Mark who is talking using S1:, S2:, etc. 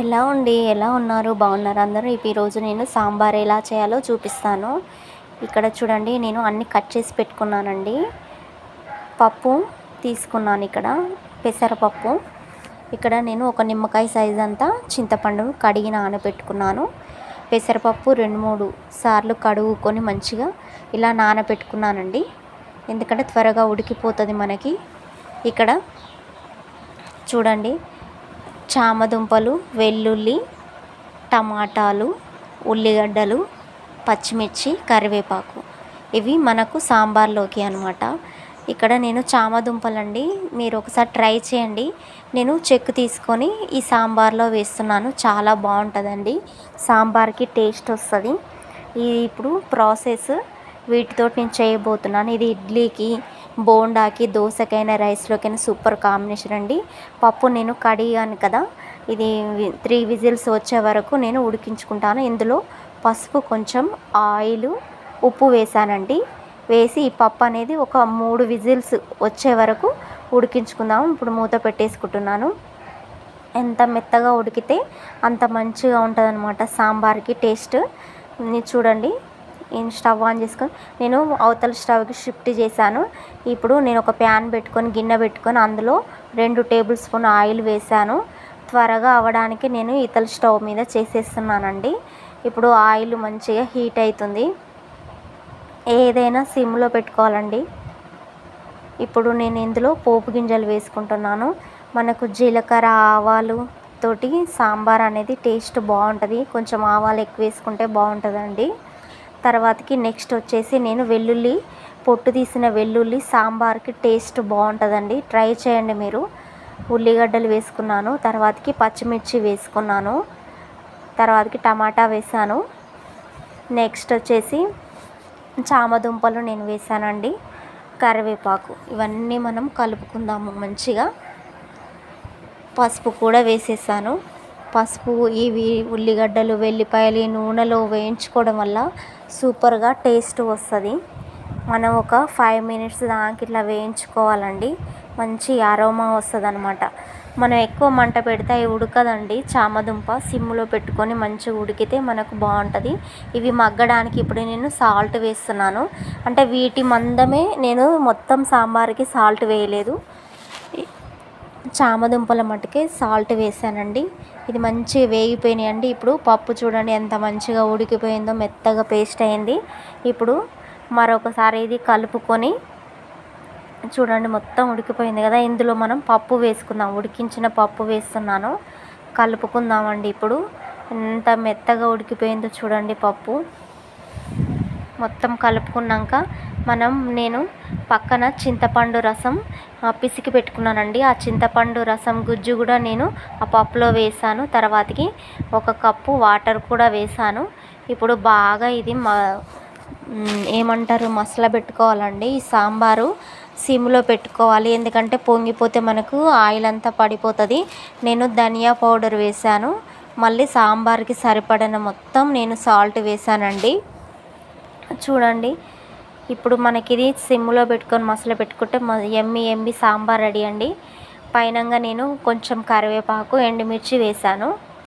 S1: Hello అండి, ఎలా ఉన్నారు? బాగున్నారు అందరూ? ఈరోజు నేను సాంబార్ ఎలా చేయాలో చూపిస్తాను. ఇక్కడ చూడండి, నేను అన్నీ కట్ చేసి పెట్టుకున్నానండి. పప్పు తీసుకున్నాను, ఇక్కడ పెసరపప్పు. ఇక్కడ నేను ఒక నిమ్మకాయ సైజ్ అంతా చింతపండు కడిగి నానబెట్టుకున్నాను. పెసరపప్పు 2-3 సార్లు కడుగుకొని మంచిగా ఇలా నానబెట్టుకున్నానండి, ఎందుకంటే త్వరగా ఉడికిపోతుంది మనకి. ఇక్కడ చూడండి, చామదుంపలు, వెల్లుల్లి, టమాటాలు, ఉల్లిగడ్డలు, పచ్చిమిర్చి, కరివేపాకు, ఇవి మనకు సాంబార్లోకి అనమాట. ఇక్కడ నేను చామదుంపలండి, మీరు ఒకసారి ట్రై చేయండి. నేను చెక్కు తీసుకొని ఈ సాంబార్లో వేస్తున్నాను, చాలా బాగుంటుందండి, సాంబార్కి టేస్ట్ వస్తుంది. ఇది ఇప్పుడు ప్రాసెస్ వీటితో నేను చేయబోతున్నాను. ఇది ఇడ్లీకి, బోండాకి, దోసకైనా, రైస్లోకైనా సూపర్ కాంబినేషన్ అండి. పప్పు నేను కడిగాను కదా, ఇది 3 విజిల్స్ వచ్చే వరకు నేను ఉడికించుకుంటాను. ఇందులో పసుపు, కొంచెం ఆయిల్, ఉప్పు వేసానండి. వేసి ఈ పప్పు అనేది ఒక 3 విజిల్స్ వచ్చే వరకు ఉడికించుకుందాము. ఇప్పుడు మూత పెట్టేసుకుంటున్నాను. ఎంత మెత్తగా ఉడికితే అంత మంచిగా ఉంటుంది అన్నమాట సాంబార్కి టేస్ట్. చూడండి, నేను స్టవ్ ఆన్ చేసుకొని నేను అవతల స్టవ్కి షిఫ్ట్ చేశాను. ఇప్పుడు నేను ఒక ప్యాన్ పెట్టుకొని, గిన్నె పెట్టుకొని, అందులో 2 టేబుల్ స్పూన్ ఆయిల్ వేసాను. త్వరగా అవ్వడానికి నేను ఇతల స్టవ్ మీద చేసేస్తున్నానండి. ఇప్పుడు ఆయిల్ మంచిగా హీట్ అవుతుంది, ఏదైనా సిమ్లో పెట్టుకోవాలండి. ఇప్పుడు నేను ఇందులో పోపు గింజలు వేసుకుంటున్నాను. మనకు జీలకర్ర, ఆవాలు తోటి సాంబార్ అనేది టేస్ట్ బాగుంటుంది. కొంచెం ఆవాలు ఎక్కువ వేసుకుంటే బాగుంటుందండి. తర్వాతకి నెక్స్ట్ వచ్చేసి నేను వెల్లుల్లి, పొట్టు తీసిన వెల్లుల్లి సాంబార్కి టేస్ట్ బాగుంటుందండి, ట్రై చేయండి మీరు. ఉల్లిగడ్డలు వేసుకున్నాను, తర్వాతకి పచ్చిమిర్చి వేసుకున్నాను, తర్వాతకి టమాటా వేసాను. నెక్స్ట్ వచ్చేసి చామదుంపలు నేను వేసానండి, కరివేపాకు, ఇవన్నీ మనం కలుపుకుందాము మంచిగా. పసుపు కూడా వేసేసాను. పసుపు, ఇవి ఉల్లిగడ్డలు, వెల్లిపాయలు నూనెలో వేయించుకోవడం వల్ల సూపర్గా టేస్ట్ వస్తుంది. మనం ఒక 5 మినిట్స్ దాకా ఇట్లా వేయించుకోవాలండి, మంచి అరోమా వస్తుంది అనమాట. మనం ఎక్కువ మంట పెడితే అవి ఉడకదండి. చామదుంప సిమ్లో పెట్టుకొని మంచిగా ఉడికితే మనకు బాగుంటుంది. ఇవి మగ్గడానికి ఇప్పుడు నేను సాల్ట్ వేస్తున్నాను, అంటే వీటి మందమే, నేను మొత్తం సాంబార్కి సాల్ట్ వేయలేదు, చామదుంపల మట్టుకే సాల్ట్ వేసానండి. ఇది మంచిగా వేగిపోయినాయండి. ఇప్పుడు పప్పు చూడండి ఎంత మంచిగా ఉడికిపోయిందో, మెత్తగా పేస్ట్ అయింది. ఇప్పుడు మరొకసారి ఇది కలుపుకొని చూడండి, మొత్తం ఉడికిపోయింది కదా. ఇందులో మనం పప్పు వేసుకుందాం, ఉడికించిన పప్పు వేస్తున్నాను, కలుపుకుందామండి. ఇప్పుడు ఎంత మెత్తగా ఉడికిపోయిందో చూడండి పప్పు. మొత్తం కలుపుకున్నాక నేను పక్కన చింతపండు రసం పిసికి పెట్టుకున్నానండి. ఆ చింతపండు రసం గుజ్జు కూడా నేను ఆ పప్పులో వేసాను. తర్వాతకి 1 కప్పు వాటర్ కూడా వేసాను. ఇప్పుడు బాగా ఇది ఏమంటారు, మసాలా పెట్టుకోవాలండి. ఈ సాంబారు సిమ్లో పెట్టుకోవాలి, ఎందుకంటే పొంగిపోతే మనకు ఆయిల్ అంతా పడిపోతుంది. నేను ధనియా పౌడర్ వేసాను, మళ్ళీ సాంబార్కి సరిపడిన మొత్తం నేను సాల్ట్ వేసానండి. చూడండి, ఇప్పుడు మనకి ఇది సిమ్లో పెట్టుకొని మసాలా పెట్టుకుంటే ఎమ్మి సాంబార్ రెడీ అండి. పైనంగా నేను కొంచెం కరివేపాకు, ఎండుమిర్చి వేసాను.